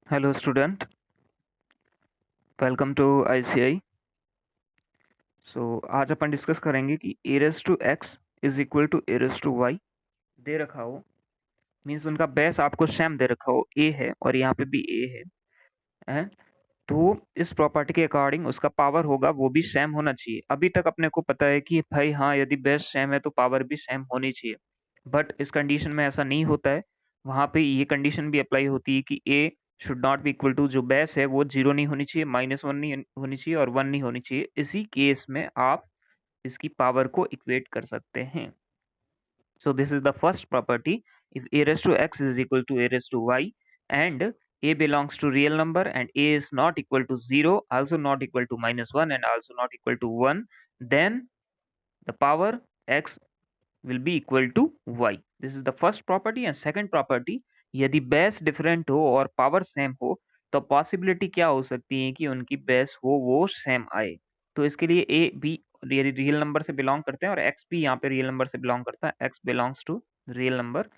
Hello student, welcome to ICI। आज अपन discuss करेंगे कि a raise to x is equal to a raise to y दे रखा हो, मीन्स उनका बेस आपको सेम दे रखा हो, a है और यहाँ पे भी a है। तो इस प्रॉपर्टी के अकॉर्डिंग उसका पावर होगा वो भी सेम होना चाहिए। अभी तक अपने को पता है कि भाई हाँ, यदि बेस सेम है तो पावर भी सेम होनी चाहिए, बट इस कंडीशन में ऐसा नहीं होता है। वहाँ पे ये कंडीशन भी अप्लाई होती है कि a should not be equal to, जो बेस है वो 0 नहीं होनी चाहिए, -1 नहीं होनी चाहिए और 1 नहीं होनी चाहिए। इसी केस में आप इसकी पावर को इक्वेट कर सकते हैं। So this is the first property. If a raised to x is equal to a raised to y and a belongs to real number and a is not equal to 0, also not equal to -1 and also not equal to 1, then the power x will be equal to y. This is the first property. And second property, यदि base different हो और power same हो तो possibility क्या हो सकती है कि उनकी बेस हो वो सेम आए। तो इसके लिए ए बी रियल नंबर से बिलोंग करते हैं और एक्स भी यहाँ पे रियल नंबर से बिलोंग करता है, x belongs to real number.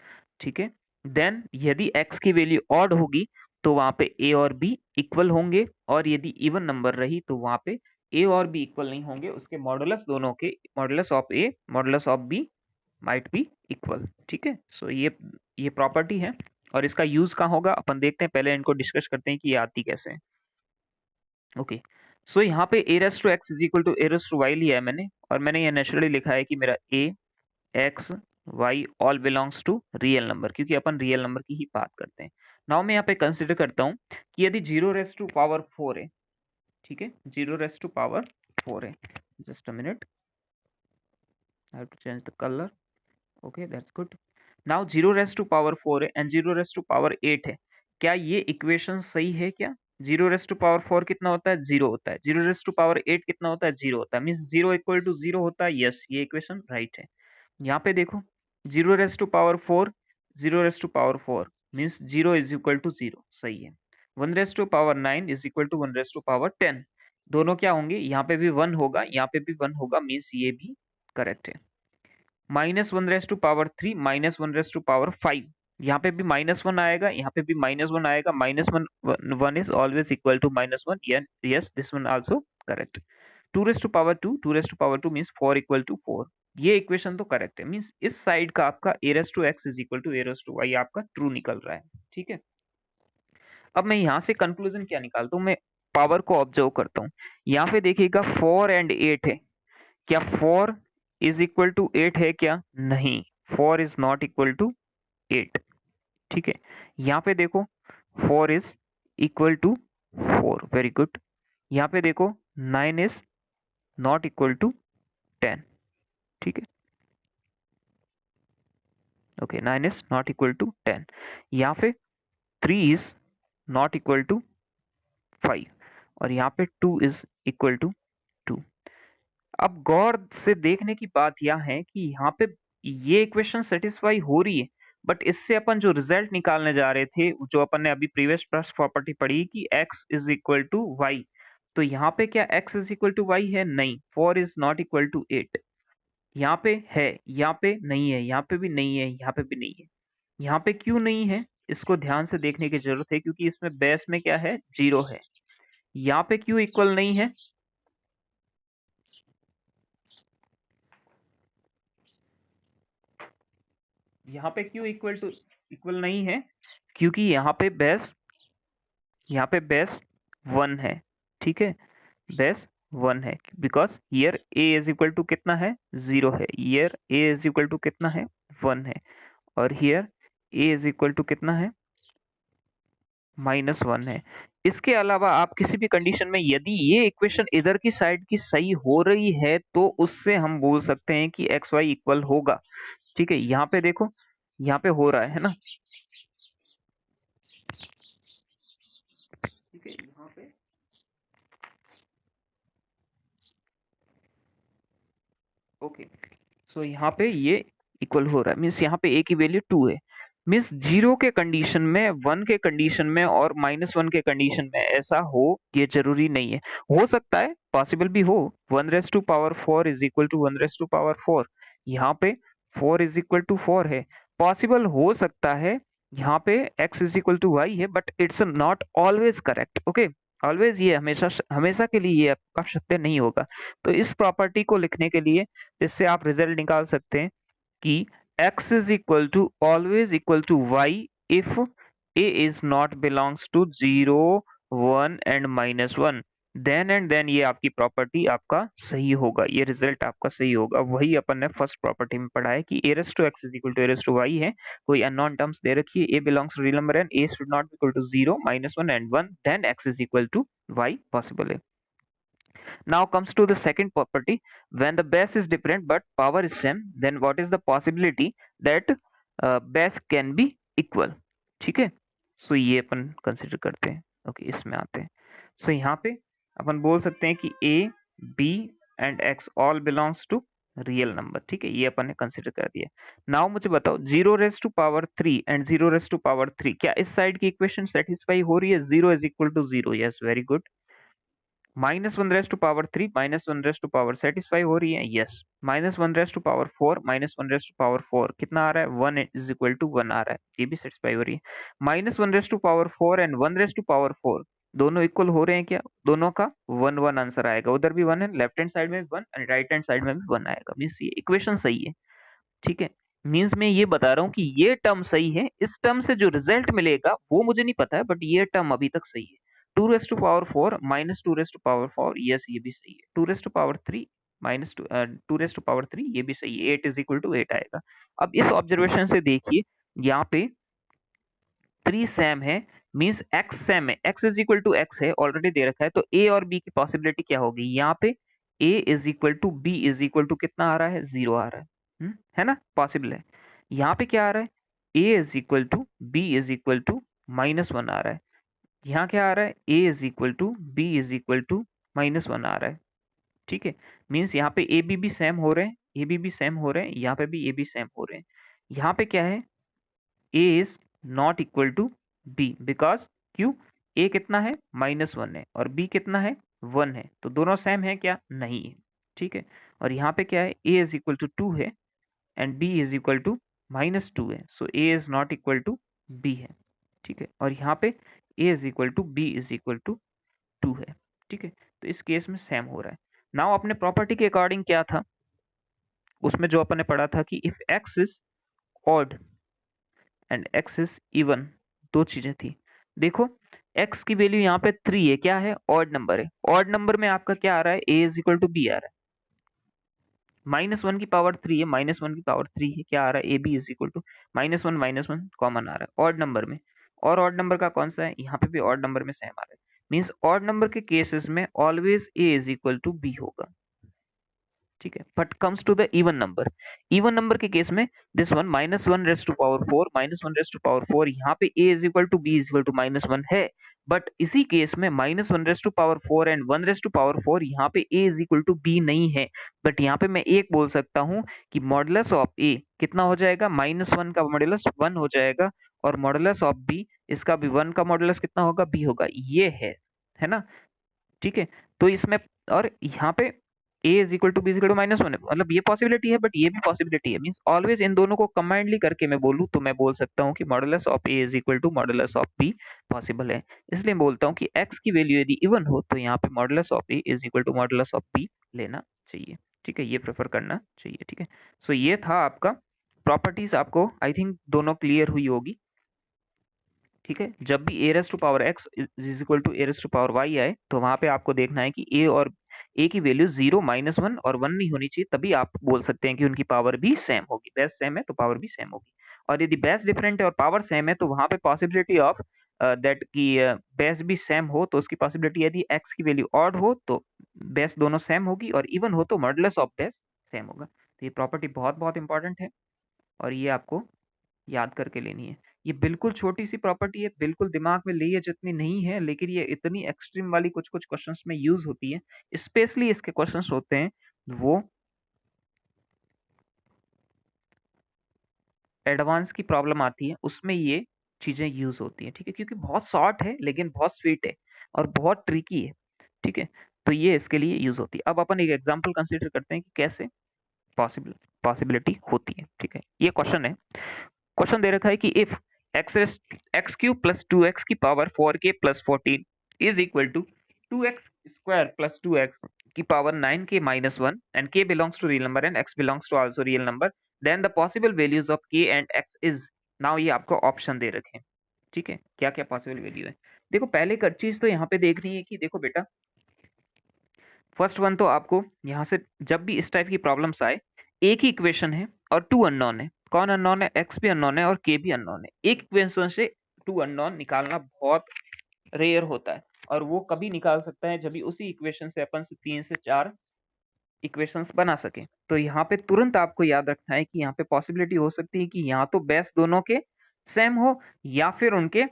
ठीक है, देन यदि एक्स की वैल्यू ऑड होगी तो वहां पे ए और बी इक्वल होंगे, और यदि इवन नंबर रही तो वहां पे ए और बी इक्वल नहीं होंगे, उसके मॉडुलस दोनों के, modulus of A modulus of B might be equal. ठीक है, सो ये प्रॉपर्टी है और इसका यूज कहाँ होगा अपन देखते हैं। पहले इनको डिस्कस करते हैं कि ये आती कैसे है। ओके, सो यहाँ पे a raise to x is equal to a raise to y लिया है मैंने, और मैंने ये नेचुरली लिखा है कि मेरा a x y all belongs to real number, क्योंकि अपन रियल नंबर की ही बात करते हैं। नाउ मैं यहाँ पे कंसिडर करता हूँ कि यदि 0 रेज़ टू पावर 4 है, ठीक है, 0 रेज़ टू पावर 4 है, just a minute, I have to change the colour. Okay, that's good. Now 0 raise to power 4 है एंड 0 रेज़ टू पावर 8 है। क्या ये इक्वेशन सही है क्या? 0 रेज़ टू पावर 4 कितना होता है? 0 होता है। 0 रेज़ टू पावर 8 कितना होता है? 0 होता है। मीन्स 0 इक्वल टू 0 होता है। यस, ये इक्वेशन राइट है। यहाँ पे देखो, 0 raise to power 4, 0 raise to power 4 means 0 is equal to 0, सही है। 1 raise to power 9 is equal to 1 raise to power 10, दोनों क्या होंगे? यहाँ पे भी 1 होगा, यहाँ पे भी 1 होगा, मीन्स ये भी करेक्ट है। -1 raise to power 3, -1 raise to power 5, यहाँ पे भी -1 आएगा, यहाँ पे भी -1 आएगा। -1 is always equal to -1, yes, this one also correct। 2 raise to power 2, 2 raise to power 2 means 4 equal to 4, ये इक्वेशन तो करेक्ट है। मीन्स इस साइड का आपका a raise to x is equal to a raise to y आपका true निकल रहा है। ठीक है, अब मैं यहाँ से कंक्लूजन क्या निकालता हूँ, मैं पावर को ऑब्जर्व करता हूँ। यहाँ पे देखिएगा 4 एंड 8 है, क्या 4 इज इक्वल टू 8 है क्या? नहीं, 4 इज नॉट इक्वल टू 8। ठीक है, यहाँ पे देखो 4 is equal to 4, very good. यहाँ पे देखो 9 इज नॉट इक्वल टू 10। ठीक है, okay, 9 is not equal to 10। यहाँ पे 3 इज नॉट इक्वल टू 5 और यहाँ पे 2 इज इक्वल टू 2। अब गौर से देखने की बात यह है कि यहाँ पे ये इक्वेशन सेटिस्फाई हो रही है, बट इससे अपन जो रिजल्ट निकालने जा रहे थे, जो अपन ने अभी प्रीवियस प्रॉपर्टी पढ़ी कि x is equal to Y, तो यहाँ पे क्या x is equal to Y है? नहीं। 4 इज नॉट इक्वल टू 8, यहाँ पे है, यहाँ पे नहीं है, यहाँ पे भी नहीं है, यहाँ पे भी नहीं है। यहाँ पे क्यों नहीं है, इसको ध्यान से देखने की जरूरत है, क्योंकि इसमें बेस में क्या है? 0 है। यहाँ पे क्यों इक्वल नहीं है? यहाँ पे क्यों इक्वल नहीं है? क्योंकि यहाँ पे बेस 1 है। ठीक है, बेस 1 है, because here a is equal to कितना है? 0 है। Here a is equal to कितना है? 1 है। और here a is equal to कितना है? -1 है। इसके अलावा आप किसी भी कंडीशन में यदि ये इक्वेशन इधर की साइड की सही हो रही है तो उससे हम बोल सकते हैं कि एक्स वाई इक्वल होगा। ठीक है, यहाँ पे देखो, यहाँ पे हो रहा है ना। ठीक है, यहाँ पे ओके, सो यहाँ पे ये इक्वल हो रहा है, मीन्स यहाँ पे a की वैल्यू 2 है। मीन्स 0 के कंडीशन में, 1 के कंडीशन में और -1 के कंडीशन में ऐसा हो, ये जरूरी नहीं है। हो सकता है, पॉसिबल भी हो। 1 raise to power 4 is equal to 1 raise to power 4, यहाँ पे 4 इज इक्वल टू 4 है। पॉसिबल हो सकता है यहाँ पे x is equal to Y है, but it's not always correct. Okay, always ये हमेशा हमेशा के लिए ये आपका सत्य नहीं होगा। तो इस प्रॉपर्टी को लिखने के लिए इससे आप रिजल्ट निकाल सकते हैं कि x is equal to always equal to y if a is not belongs to 0, 1 and -1, then and then ये आपकी प्रॉपर्टी आपका सही होगा, ये रिजल्ट आपका सही होगा। वही अपन ने फर्स्ट प्रॉपर्टी में पढ़ा है कि a raised to x is equal to a raised to y है, कोई अननोन टर्म्स दे रखी है, a belongs to real number and a should not be equal to 0, -1 and 1, then x is equal to y possible है। Now comes to the second property. When the base is different but power is same, then what is the possibility that base can be equal? ठीक है, सो ये अपन consider करते हैं। Okay, इसमें आते हैं। सो यहाँ पे अपन बोल सकते हैं कि a, b and x all belongs to real number. ठीक है, ये अपन ने कंसिडर कर दिया। नाउ मुझे बताओ 0 raise to power 3 and 0 raise to power 3, क्या इस साइड की इक्वेशन सेटिस्फाई हो रही है? 0 is equal to 0, yes, very good. -1 raise to power 3, -1 raise to power satisfy हो रही है, yes. -1 raise to power 4, -1 raise to power 4 कितना आ रहा है? 1 इज इक्वल टू 1 आ रहा है, ये भी सेटिस्फाई हो रही है। -1 raise to power 4 and 1 raise to power 4 दोनों इक्वल हो रहे हैं क्या? दोनों का 1 1 आंसर आएगा, उधर भी 1 है, लेफ्ट हैंड साइड में भी 1 एंड राइट हैंड साइड में भी 1 आएगा, मींस ये इक्वेशन सही है। ठीक है, मींस मैं ये बता रहा हूँ कि ये टर्म सही है, इस टर्म से जो रिजल्ट मिलेगा वो मुझे नहीं पता है, बट ये टर्म अभी तक सही है। 2 raise to power 4 -2 raise to power 4, yes, ये भी सही है। 2 raise to power 3 -2 raise to power 3, ये भी सही है। 8 इज इक्वल टू 8 आएगा। अब इस ऑब्जर्वेशन से देखिए, यहाँ पे 3 सेम है, मींस x सेम है, x is equal to x है, ऑलरेडी दे रखा है, तो a और b की पॉसिबिलिटी क्या होगी? यहाँ पे a is equal to b is equal to कितना आ रहा है? 0 आ रहा है, है ना, पॉसिबल है। यहाँ पे क्या आ रहा है? a is equal to b is equal to -1 आ रहा है। यहाँ क्या आ रहा है? a is equal to b is equal to -1 आ रहा है। ठीक है, मीन्स यहाँ पे ए बी भी सेम हो रहे हैं, ए बी भी सेम हो रहे हैं, यहाँ पे भी ए बी सेम हो रहे हैं। यहाँ पे क्या है? a is not equal to b, because क्यों? a कितना है? -1 है, और b कितना है? 1 है, तो दोनों सेम है क्या? नहीं है। ठीक है, और यहाँ पे क्या है? a इज इक्वल टू 2 है and b is equal to -2 है, so a is not equal to b है। ठीक है, और यहाँ पे a is equal to b is equal to 2 है। ठीक है, तो इस केस में सेम हो रहा है। नाउ अपने प्रॉपर्टी के अकॉर्डिंग क्या था, उसमें जो अपन ने पढ़ा था कि if x is odd and x is even, दो चीजें थी। देखो, x की वैल्यू यहाँ पे 3 है, क्या है? ऑड नंबर है। ऑड नंबर में आपका क्या आ रहा है? a is equal to b आ रहा है। -1 की पावर 3 है, -1 की पावर 3 है, क्या आ रहा है? ab is equal to -1 common आ रहा है ऑड नंबर में। और ऑड नंबर का कौन सा है? यहाँ पे भी ऑड नंबर में सेम आ रहा है, मीन्स ऑड नंबर के केसेस में always a is equal to b होगा। ठीक है, but comes to the even number के केस में this one -1 raise to power 4, -1 raise to power 4, यहाँ पे a is equal to b is equal to -1 है, बट इसी केस में -1 raise to power 4 and 1 raise to power 4, यहाँ पे a is equal to b नहीं है। बट यहाँ पे मैं एक बोल सकता हूँ कि मॉडुलस ऑफ a कितना हो जाएगा? -1 का मॉडुलस 1 हो जाएगा, और मॉडुलस ऑफ b, इसका भी 1 का मॉडुलस कितना होगा? b होगा, ये है ना। ठीक है, तो इसमें, और यहाँ पे a is equal to B is equal to -1 है, मतलब ये पॉसिबिलिटी है, बट ये भी पॉसिबिलिटी है, मींस ऑलवेज इन दोनों को कंबाइंडली करके मैं बोलूँ तो मैं बोल सकता हूँ कि modulus of a is equal to modulus of b possible है। इसलिए बोलता हूँ कि x की वैल्यू यदि इवन हो तो यहाँ पे modulus of a is equal to modulus of b लेना चाहिए। ठीक है, ये प्रेफर करना चाहिए। ठीक है, सो ये था आपका प्रॉपर्टीज, आपको आई थिंक दोनों क्लियर हुई होगी। ठीक है, जब भी a raise to power x is equal to a raise to power y आए, तो वहां पे आपको देखना है कि a और a की वैल्यू 0, -1 और 1 नहीं होनी चाहिए, तभी आप बोल सकते हैं कि उनकी पावर भी सेम होगी। बेस सेम है तो पावर भी सेम होगी, और यदि बेस डिफरेंट है और पावर सेम है तो वहां पे पॉसिबिलिटी ऑफ दैट की बेस भी सेम हो, तो उसकी पॉसिबिलिटी, यदि x की वैल्यू ऑड हो तो बेस दोनों सेम होगी, और इवन हो तो मॉडुलस ऑफ बेस सेम होगा। तो ये प्रॉपर्टी बहुत बहुत इंपॉर्टेंट है, और ये आपको याद करके लेनी है। ये बिल्कुल छोटी सी प्रॉपर्टी है, बिल्कुल दिमाग में लिए जितनी नहीं है, लेकिन ये इतनी एक्सट्रीम वाली कुछ कुछ क्वेश्चंस में यूज होती है। स्पेशली इसके क्वेश्चंस होते हैं वो एडवांस की प्रॉब्लम आती है, उसमें ये चीजें यूज होती है। ठीक है, क्योंकि बहुत शॉर्ट है लेकिन बहुत स्वीट है और बहुत ट्रिकी है। ठीक है, तो ये इसके लिए यूज होती है। अब अपन एक एग्जाम्पल कंसिडर करते हैं कि कैसे पॉसिबिलिटी होती है। ठीक है, ये क्वेश्चन है, क्वेश्चन दे रखा है कि if x cube plus 2x की power 4k plus 14 is equal to 2x square plus 2x की power 9k minus 1 and k belongs to real number and x belongs to also real number, then the possible values of k and x is. Now ये आपको option दे रखे हैं, ठीक है, क्या क्या possible value है। देखो पहले का चीज तो यहाँ पे देख रही है कि देखो बेटा, फर्स्ट वन तो आपको यहाँ से जब भी इस टाइप की प्रॉब्लम्स आए, एक ही इक्वेशन है और टू अननोन है। कौन अननोन है? एक्स भी अननोन है और के भी अननोन है। एक इक्वेशन से टू अननोन निकालना बहुत रेयर होता है, और वो कभी निकाल सकता है जब भी उसी इक्वेशन से अपन से 3 से 4 इक्वेशंस बना सके। तो यहाँ पे तुरंत आपको याद रखना है कि यहाँ पे पॉसिबिलिटी हो सकती है कि यहाँ तो बेस दोनों के सेम हो, या फिर उनके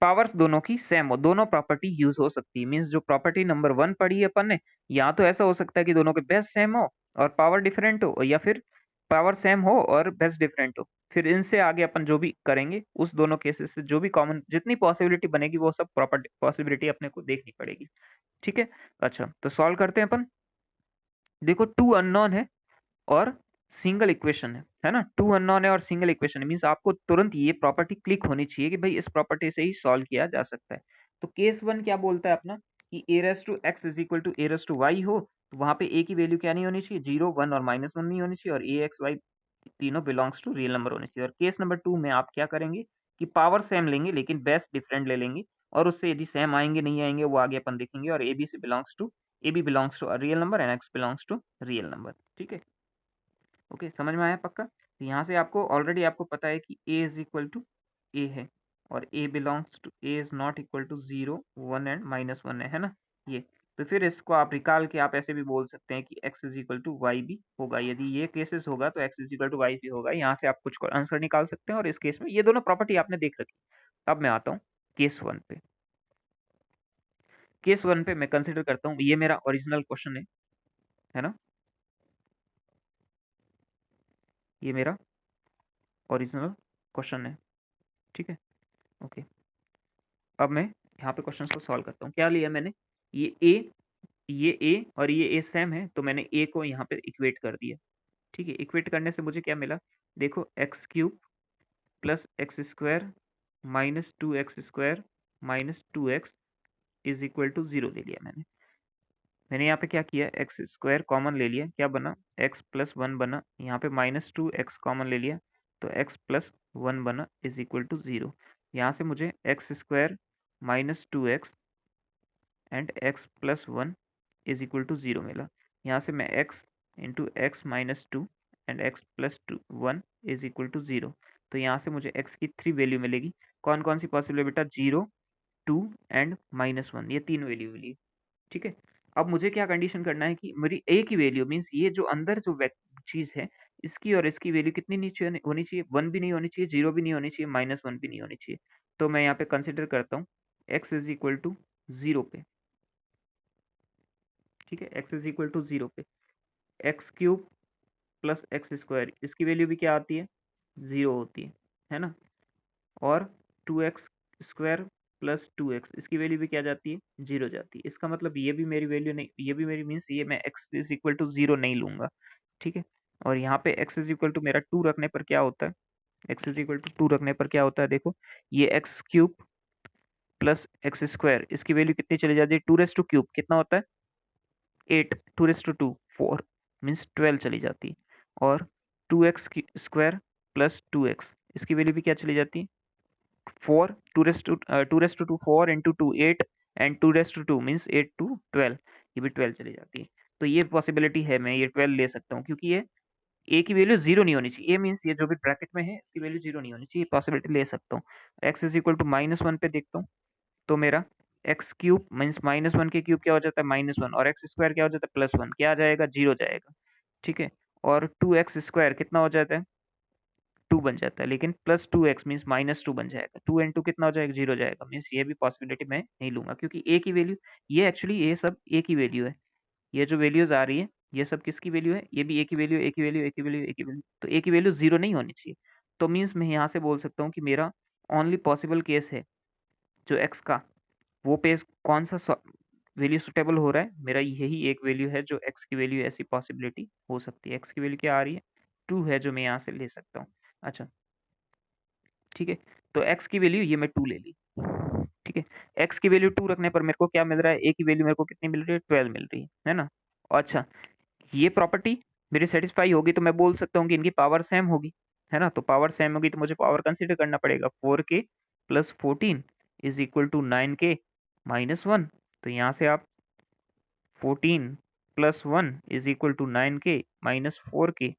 पावर्स दोनों की सेम हो, दोनों प्रॉपर्टी यूज हो सकती है। मींस जो प्रॉपर्टी नंबर 1 पढ़ी है अपन ने, या तो ऐसा हो सकता है कि दोनों के बेस सेम हो और पावर डिफरेंट हो, या फिर पावर सेम हो और बेस डिफरेंट हो। फिर इनसे आगे अपन जो भी करेंगे उस दोनों केसेस से जो भी कॉमन जितनी पॉसिबिलिटी बनेगी वो सब प्रॉपर्टी पॉसिबिलिटी अपने को देखनी पड़ेगी, ठीक है। अच्छा तो सॉल्व करते हैं अपन। देखो टू अननोन है और सिंगल इक्वेशन है ना, टू अननोन है और सिंगल इक्वेशन मींस आपको तुरंत ये प्रॉपर्टी क्लिक होनी चाहिए कि भाई इस प्रॉपर्टी से ही सॉल्व किया जा सकता है। तो केस वन क्या बोलता है अपना कि a raise to X is equal to a raise to Y हो, तो वहां पे a की वैल्यू क्या नहीं होनी चाहिए, 0 1 और -1 नहीं होनी चाहिए, और a x y तीनों बिलोंग्स टू रियल नंबर होने चाहिए। और केस नंबर 2 में आप क्या करेंगे कि पावर सेम लेंगे लेकिन बेस डिफरेंट ले लेंगे, और उससे यदि सेम आएंगे नहीं आएंगे वो आगे अपन देखेंगे, और A B belongs to real number and X belongs to real number, ठीक है। ओके समझ में आया पक्का। तो यहाँ से आपको ऑलरेडी आपको पता है कि a is equal to A है, और a belongs to a is not equal to 0 1 and -1 है ना ये। तो फिर इसको आप निकाल के आप ऐसे भी बोल सकते हैं कि x is equal to Y भी होगा। यदि ये केसेस होगा तो x is equal to Y भी होगा। यहाँ से आप कुछ आंसर निकाल सकते हैं, और इस केस में ये दोनों प्रॉपर्टी आपने देख रखी। अब मैं आता हूँ केस वन पे। केस वन पे मैं कंसिडर करता हूँ, ये मेरा ओरिजिनल क्वेश्चन है ना, ये मेरा ओरिजिनल क्वेश्चन है, ठीक है। ओके अब मैं यहाँ पे क्वेश्चन को सॉल्व करता हूँ। क्या लिया मैंने, ये ए और ये ए सेम है, तो मैंने ए को यहाँ पे इक्वेट कर दिया, ठीक है। इक्वेट करने से मुझे क्या मिला, देखो X cube plus X square minus 2x square minus 2x is equal to 0 ले लिया मैंने यहाँ पे क्या किया, एक्स स्क्वायर कॉमन ले लिया, क्या बना x प्लस 1 बना, यहाँ पे -2x कॉमन ले लिया तो x प्लस 1 बना इज इक्वल टू 0। यहाँ से मुझे X square -2x and x plus 1 is equal to 0 मिला। यहाँ से मैं x into X minus 2 and x plus 1 is equal to 0। तो यहाँ से मुझे x की 3 वैल्यू मिलेगी। कौन कौन सी पॉसिबल है बेटा, 0 2 एंड -1, ये 3 वैल्यू मिली, ठीक है। अब मुझे क्या कंडीशन करना है कि मेरी a की वैल्यू मीन्स ये जो अंदर जो चीज है, इसकी और इसकी वैल्यू कितनी नीचे होनी चाहिए, 1 भी नहीं होनी चाहिए, 0 भी नहीं होनी चाहिए, -1 भी नहीं होनी चाहिए। तो मैं यहाँ पे कंसिडर करता हूँ x इज इक्वल टू 0 पे, ठीक है। x इज इक्वल टू 0 पे x cube plus X square, इसकी वैल्यू भी क्या आती है, 0 होती है ना। और 2x स्क्वायर प्लस 2x, इसकी वैल्यू भी क्या जाती है, 0 जाती है। इसका मतलब ये भी मेरी वैल्यू नहीं, ये भी मेरी मीन्स ये मैं x इज इक्वल टू 0 नहीं लूंगा, ठीक है। और यहाँ पे x इज इक्वल टू मेरा 2 रखने पर क्या होता है, x इज इक्वल टू 2 रखने पर क्या होता है, देखो ये x cube plus X square, इसकी वैल्यू कितनी चली जाती है, 2 रेस टू क्यूब कितना होता है 8, 2 रेस टू 2 4 मीन्स 12 चली जाती है। और 2x स्क्वायर प्लस 2x, इसकी वैल्यू भी क्या चली जाती है 4, 2 raise to 2 4 into 2 8 and 2 raise to 2 means 8 to 12, ये भी 12 चली जाती है। तो ये पॉसिबिलिटी है, मैं ये 12 ले सकता हूँ क्योंकि ये a की वैल्यू 0 नहीं होनी चाहिए, ये मीन्स ये जो भी ब्रैकेट में है इसकी वैल्यू 0 नहीं होनी चाहिए, पॉसिबिलिटी ले सकता हूँ। x इज इक्वल टू -1 पे देखता हूँ, तो मेरा एक्स क्यूब मीन्स -1 के क्यूब क्या हो जाता है -1, और एक्स स्क्वायर क्या हो जाता है +1, क्या आ जाएगा 0 जाएगा, ठीक है। और 2x स्क्वायर कितना हो जाता है 2 बन जाता है, लेकिन +2x मीन्स -2 बन जाएगा, 2 एंड 2 कितना हो जाएगा 0 जाएगा, मीन्स ये भी पॉसिबिलिटी मैं नहीं लूंगा क्योंकि a की वैल्यू, ये एक्चुअली ये सब a की वैल्यू है, ये जो वैल्यूज आ रही है ये सब किसकी वैल्यू है, ये भी a की वैल्यू, a की वैल्यू, a की वैल्यू, a की वैल्यू, तो a की वैल्यू 0 नहीं होनी चाहिए। तो मीन्स मैं यहाँ से बोल सकता हूँ कि मेरा ओनली पॉसिबल केस है जो x का, वो पे कौन सा वैल्यू सुटेबल हो रहा है, मेरा यही एक वैल्यू है जो x की वैल्यू ऐसी पॉसिबिलिटी हो सकती है। x की वैल्यू क्या आ रही है 2 है जो मैं यहाँ से ले सकता हूँ। अच्छा ठीक है, तो x की वैल्यू ये मैं 2 ले ली, ठीक है। x की वैल्यू 2 रखने पर मेरे को क्या मिल रहा है, a की वैल्यू मेरे को कितनी मिल रही है, 12 मिल रही है ना। अच्छा, ये प्रॉपर्टी मेरी सेटिस्फाई होगी तो मैं बोल सकता हूँ कि इनकी पावर सेम होगी, है ना। तो पावर सेम होगी तो मुझे पावर कंसीडर करना पड़ेगा, 4k plus 14 is equal to 9k minus 1। तो यहाँ से आप 14 plus 1 is equal to 9k minus 4k,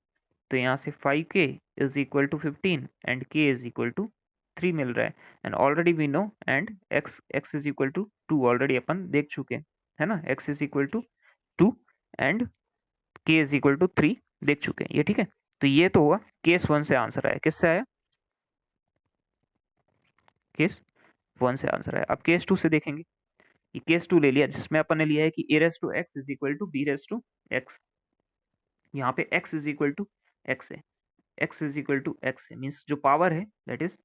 तो यहाँ से 5k is equal to 15 and k is equal to 3 मिल रहा है। And already we know and x is equal to 2 already अपन देख चुके हैं, है ना। x is equal to 2 and k is equal to 3 देख चुके हैं ये, ठीक है। तो ये तो हुआ केस 1 से आंसर आया। किससे आया, केस 1 से आंसर आया। अब केस 2 से देखेंगे। ये केस 2 ले लिया जिसमें अपन ने लिया है कि a raise to x is equal to b raise to x। यहाँ पे x is equal to x है, x is equal to x है, मीन्स जो पावर है that is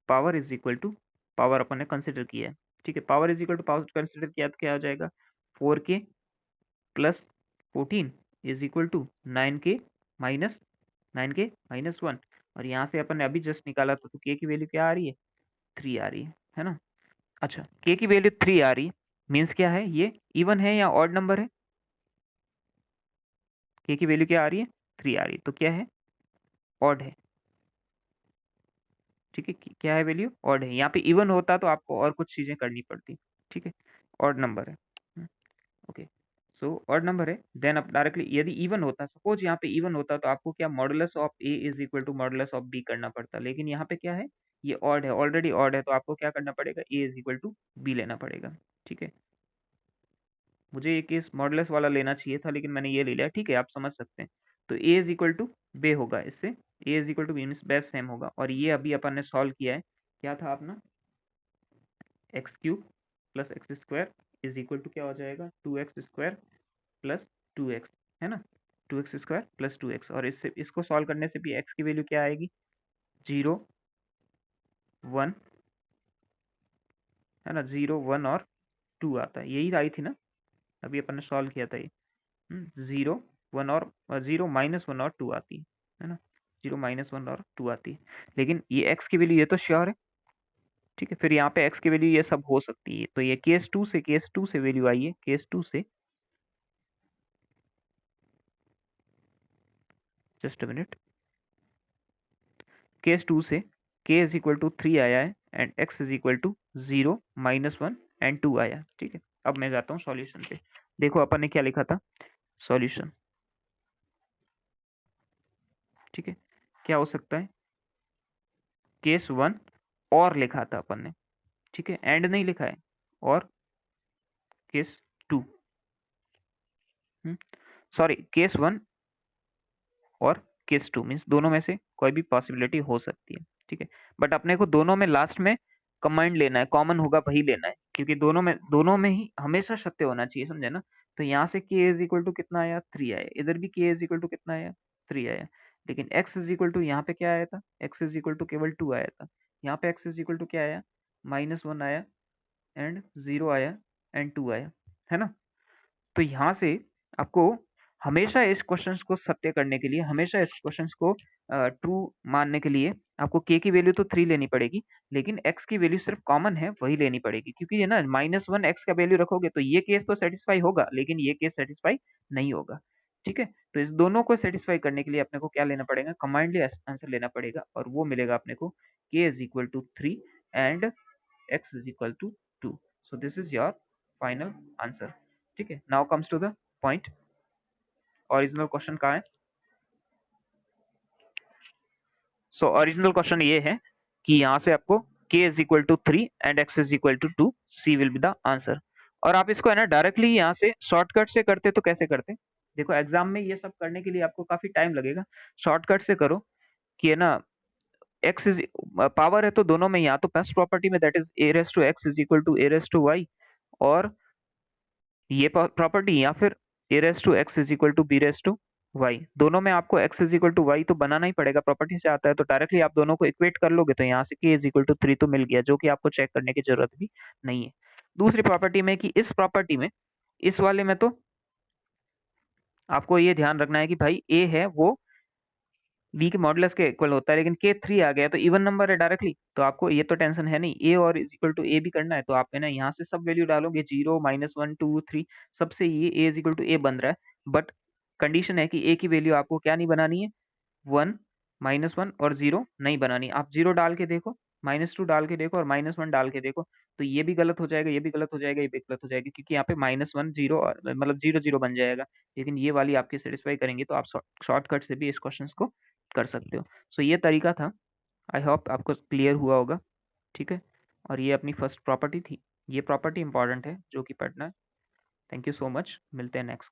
power is equal to power अपन ने कंसिडर किया है, ठीक है। Power is equal to power consider किया तो क्या हो जाएगा, 4k plus 14 is equal to 9k minus 1। और यहाँ से अपन ने अभी जस्ट निकाला था तो k की वैल्यू क्या आ रही है, 3 आ रही है ना। अच्छा, k की वैल्यू 3 आ रही है मीन्स क्या है, ये इवन है या ऑड नंबर है, k की वैल्यू क्या आ रही है, 3 आ रही है, तो क्या है, ऑड है, ठीक है। क्या है वैल्यू, ऑड है। यहाँ पे इवन होता तो आपको और कुछ चीजें करनी पड़ती, ठीक है। ऑड नंबर है, ओके। सो ऑड नंबर है, देन आप डायरेक्टली यदि इवन होता, सपोज यहाँ पे इवन होता तो आपको क्या modulus of a is equal to modulus of b करना पड़ता, लेकिन यहाँ पे क्या है, ये ऑड है, ऑलरेडी ऑड है, तो आपको क्या करना पड़ेगा, a is equal to b लेना पड़ेगा, ठीक है। मुझे ये केस मॉडुलस वाला लेना चाहिए था लेकिन मैंने ये ले लिया, ठीक है, आप समझ सकते हैं। तो a is equal to b होगा, इससे a is equal to b means base same होगा। और ये अभी अपन ने सॉल्व किया है, क्या था अपना, X cube plus X square is equal to क्या हो जाएगा, 2x स्क्वायर प्लस 2x, है ना, 2x स्क्वायर प्लस 2x। और इससे इसको सॉल्व करने से भी x की वैल्यू क्या आएगी, 0 1, है ना, 0 1 और 2 आता है, यही आई थी ना, अभी अपन ने सॉल्व किया था ये। 0 1 और 0 माइनस 1 और 2 आती है ना, 0 माइनस 1 और 2 आती है। लेकिन ये x की वैल्यू ये तो श्योर है, ठीक है। फिर यहाँ पे x की वैल्यू ये सब हो सकती है, तो ये केस 2 से वैल्यू आई है, केस 2 से, जस्ट अ मिनट, केस 2 से k इज इक्वल टू 3 आया है and x is equal to 0 minus 1 and 2 आया, ठीक है। अब मैं जाता हूँ सॉल्यूशन पे। देखो अपन ने क्या लिखा था, सॉल्यूशन, ठीक है। क्या हो सकता है, केस 1 और लिखा था अपन ने, ठीक है, एंड नहीं लिखा है, और केस 2, सॉरी, केस 1 और केस 2 मीन्स दोनों में से कोई भी पॉसिबिलिटी हो सकती है, ठीक है। बट अपने को दोनों में लास्ट में कमांड लेना है, कॉमन होगा वही लेना है, क्योंकि दोनों में ही हमेशा सत्य होना चाहिए, समझे ना। तो यहाँ से k इज इक्वल टू कितना आया, 3 आया, इधर भी k इज इक्वल टू कितना आया, 3 आया। लेकिन x इज इक्वल टू यहाँ पे क्या आया था, x इज इक्वल टू केवल 2 आया था। यहाँ पे x इज इक्वल टू क्या आया, -1 आया एंड 0 आया एंड 2 आया, है ना। तो यहाँ से आपको हमेशा इस क्वेश्चंस को सत्य करने के लिए, हमेशा इस क्वेश्चंस को ट्रू मानने के लिए आपको k की वैल्यू तो 3 लेनी पड़ेगी, लेकिन x की वैल्यू सिर्फ कॉमन है वही लेनी पड़ेगी, क्योंकि ये ना -1 x का वैल्यू रखोगे तो ये केस तो सेटिस्फाई होगा, लेकिन ये केस सेटिस्फाई नहीं होगा, ठीक है। तो इस दोनों को सेटिस्फाई करने के लिए अपने को क्या लेना पड़ेगा, कमांडली आंसर लेना पड़ेगा, और वो मिलेगा अपने को k is equal to 3 and x is equal to 2। So this is your final answer, ठीक है। Now comes to the point, original question कहाँ है। सो ओरिजिनल क्वेश्चन ये है कि यहाँ से आपको k is equal to 3 and x is equal to 2, c will be the answer. और आप इसको है ना डायरेक्टली यहाँ से शॉर्टकट से करते तो कैसे करते, देखो एग्जाम में ये सब करने के लिए आपको काफी टाइम लगेगा, शॉर्टकट से करो कि है ना, x इज पावर है तो दोनों में, यहाँ तो फर्स्ट प्रॉपर्टी में that is a raise to x is equal to a raise to y, और ये प्रॉपर्टी या फिर a raise to x is equal to b raise to y, दोनों में आपको x is equal to y तो बनाना ही पड़ेगा, प्रॉपर्टी से आता है, तो डायरेक्टली आप दोनों को इक्वेट कर लोगे तो यहाँ से k इज इक्वल टू 3 तो मिल गया, जो कि आपको चेक करने की जरूरत भी नहीं है। दूसरी प्रॉपर्टी में कि इस प्रॉपर्टी में, इस वाले में तो आपको ये ध्यान रखना है कि भाई a है वो बी के मॉडुलस के इक्वल होता है, लेकिन के 3 आ गया तो इवन नंबर है डायरेक्टली, तो आपको ये तो टेंशन है नहीं। ए और इज इक्वल टू ए भी करना है, तो आप है ना यहाँ से सब वैल्यू डालोगे, 0 -1 2 3, सबसे ये ए इज इक्वल टू ए बन रहा है। बट कंडीशन है कि ए की वैल्यू आपको क्या नहीं बनानी है, 1 -1 और 0 नहीं बनानी। आप 0 डाल के देखो, -2 डाल के देखो और -1 डाल के देखो, तो ये भी गलत हो जाएगा, ये भी गलत हो जाएगा, ये भी गलत हो जाएगा, क्योंकि यहाँ पे -1 0 और मतलब 0 0 बन जाएगा। लेकिन ये वाली आपकी सेटिस्फाई करेंगे, तो आप शॉर्टकट से भी इस क्वेश्चन को कर सकते हो। सो ये तरीका था। आई होप आपको क्लियर हुआ होगा। ठीक है, और ये अपनी फर्स्ट प्रॉपर्टी थी। ये प्रॉपर्टी इंपॉर्टेंट है जो कि पढ़ना है। थैंक यू सो मच, मिलते हैं नेक्स्ट